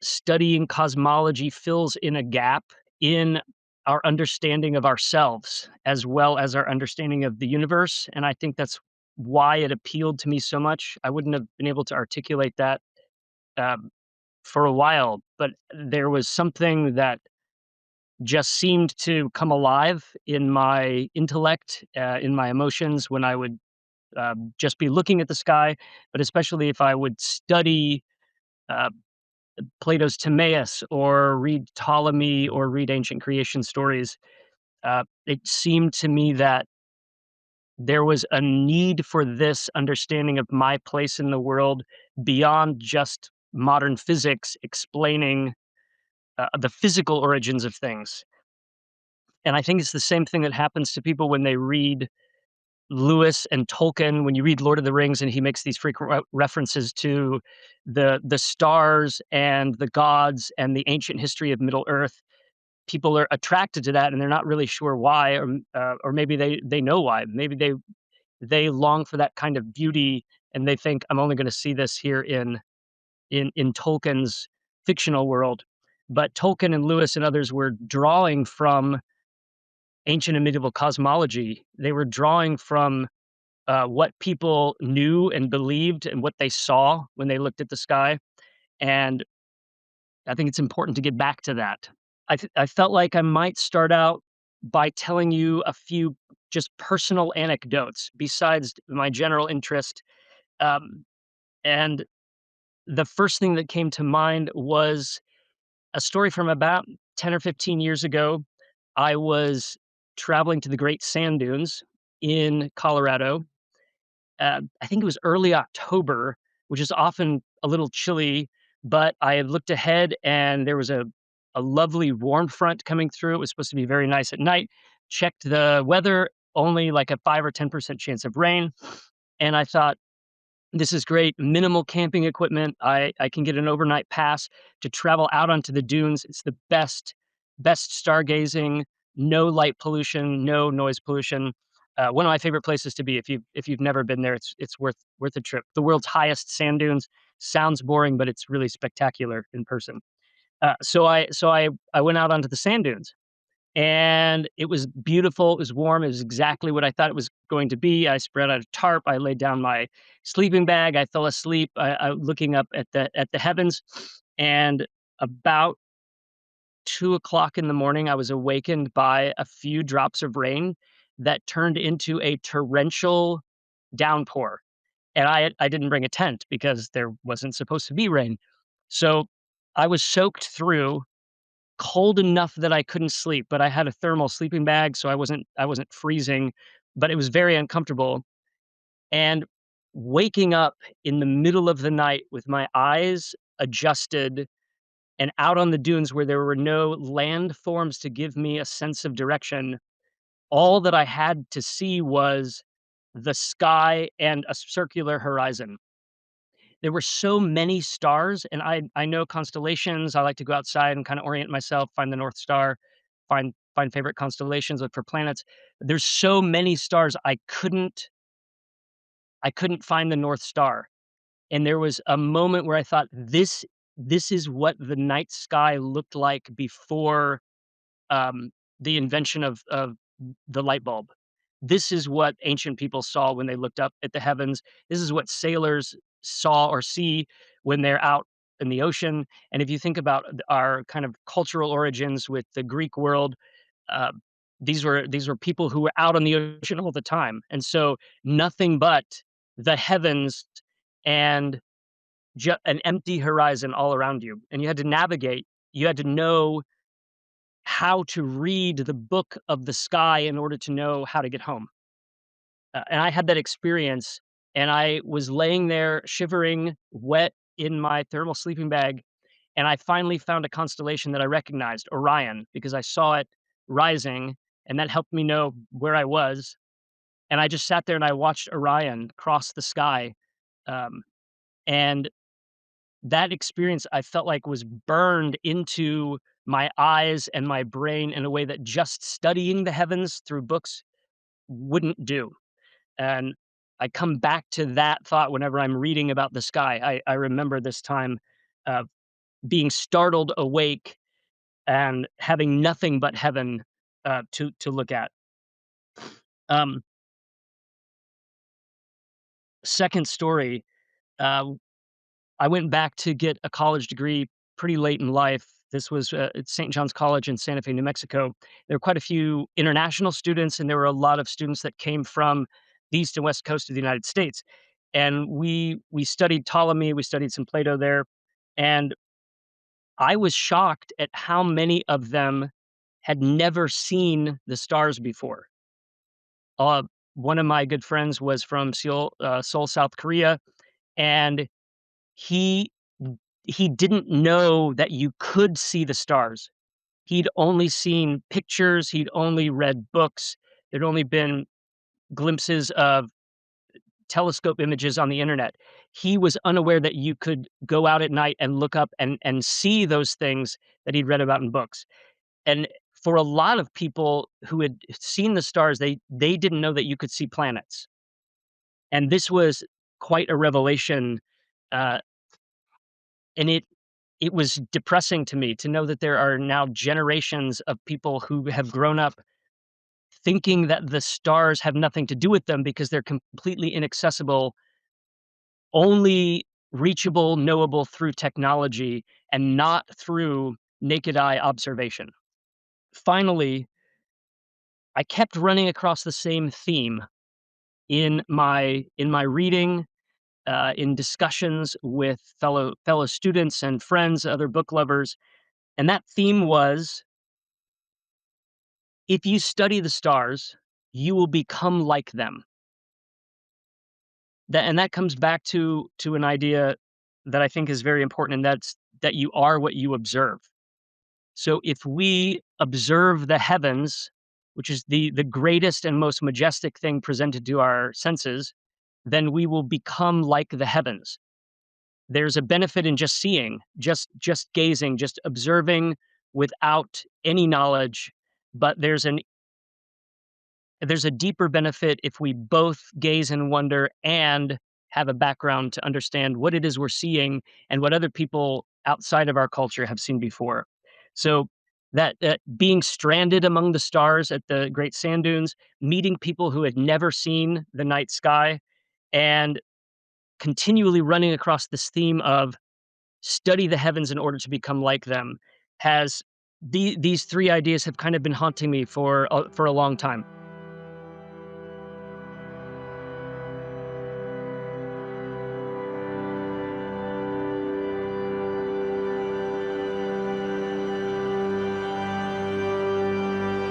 studying cosmology fills in a gap in our understanding of ourselves as well as our understanding of the universe. And I think that's why it appealed to me so much. I wouldn't have been able to articulate that um, for a while, but there was something that just seemed to come alive in my intellect, in my emotions when I would just be looking at the sky, but especially if I would study uh, Plato's Timaeus or read Ptolemy or read ancient creation stories. It seemed to me that there was a need for this understanding of my place in the world beyond just modern physics explaining the physical origins of things. And I think it's the same thing that happens to people when they read Lewis and Tolkien. When you read Lord of the Rings and he makes these frequent references to the stars and the gods and the ancient history of Middle Earth, people are attracted to that and they're not really sure why, or maybe they know why. Maybe they long for that kind of beauty and they think I'm only going to see this here in Tolkien's fictional world. But Tolkien and Lewis and others were drawing from ancient and medieval cosmology. They were drawing from what people knew and believed and what they saw when they looked at the sky. And I think it's important to get back to that. I felt like I might start out by telling you a few just personal anecdotes besides my general interest. Um, and the first thing that came to mind was a story from about 10 or 15 years ago. I was traveling to the Great Sand Dunes in Colorado. I think it was early October, which is often a little chilly, but I had looked ahead and there was a lovely warm front coming through. It was supposed to be very nice at night. Checked the weather, only like a 5 or 10% chance of rain. And I thought, this is great. Minimal camping equipment. I can get an overnight pass to travel out onto the dunes. It's the best stargazing, no light pollution, no noise pollution. One of my favorite places to be. If you've never been there, it's worth a trip. The world's highest sand dunes. Sounds boring, but it's really spectacular in person. So I went out onto the sand dunes and it was beautiful, it was warm, it was exactly what I thought it was going to be. I spread out a tarp, I laid down my sleeping bag, I fell asleep, looking up at the heavens, and about 2 o'clock in the morning, I was awakened by a few drops of rain that turned into a torrential downpour, and I didn't bring a tent because there wasn't supposed to be rain. So, I was soaked through, cold enough that I couldn't sleep, but I had a thermal sleeping bag, so I wasn't freezing, but it was very uncomfortable, and waking up in the middle of the night with my eyes adjusted and out on the dunes where there were no landforms to give me a sense of direction, all that I had to see was the sky and a circular horizon. There were so many stars, and I know constellations. I like to go outside and kinda orient myself, find the North Star, find favorite constellations, look for planets. There's so many stars, I couldn't find the North Star, and there was a moment where I thought, "This is what the night sky looked like before, um, the invention of the light bulb. This is what ancient people saw when they looked up at the heavens. This is what sailors saw or see when they're out in the ocean. And if you think about our kind of cultural origins with the Greek world, uh, these were people who were out on the ocean all the time, and so nothing but the heavens and an empty horizon all around you, and you had to navigate. You had to know how to read the book of the sky in order to know how to get home. And I had that experience, and I was laying there shivering, wet in my thermal sleeping bag, and I finally found a constellation that I recognized, Orion, because I saw it rising, and that helped me know where I was. And I just sat there and I watched Orion cross the sky. Um, and that experience I felt like was burned into my eyes and my brain in a way that just studying the heavens through books wouldn't do. And I come back to that thought whenever I'm reading about the sky. I remember this time being startled awake and having nothing but heaven to look at. Um, Second story, uh, I went back to get a college degree pretty late in life. This was at St. John's College in Santa Fe, New Mexico. There were quite a few international students, and there were a lot of students that came from the east and west coast of the United States. And we studied Ptolemy, we studied some Plato there, and I was shocked at how many of them had never seen the stars before. Uh, One of my good friends was from Seoul, South Korea, and he he didn't know that you could see the stars. He'd only seen pictures, he'd only read books, there'd only been glimpses of telescope images on the internet. He was unaware that you could go out at night and look up and see those things that he'd read about in books. And for a lot of people who had seen the stars, they didn't know that you could see planets. And this was quite a revelation, uh, and it was depressing to me to know that there are now generations of people who have grown up thinking that the stars have nothing to do with them because they're completely inaccessible, only reachable, knowable through technology and not through naked eye observation. Finally, I kept running across the same theme in my reading, in discussions with fellow students and friends, other book lovers, and that theme was, if you study the stars, you will become like them. That comes back to an idea that I think is very important, and that's that you are what you observe. So if we observe the heavens, which is the greatest and most majestic thing presented to our senses, then we will become like the heavens. There's a benefit in just seeing, just gazing, just observing without any knowledge, but there's a deeper benefit if we both gaze and wonder and have a background to understand what it is we're seeing and what other people outside of our culture have seen before. So that being stranded among the stars at the Great Sand Dunes, meeting people who had never seen the night sky, and continually running across this theme of study the heavens in order to become like them, has these three ideas have kind of been haunting me for a long time.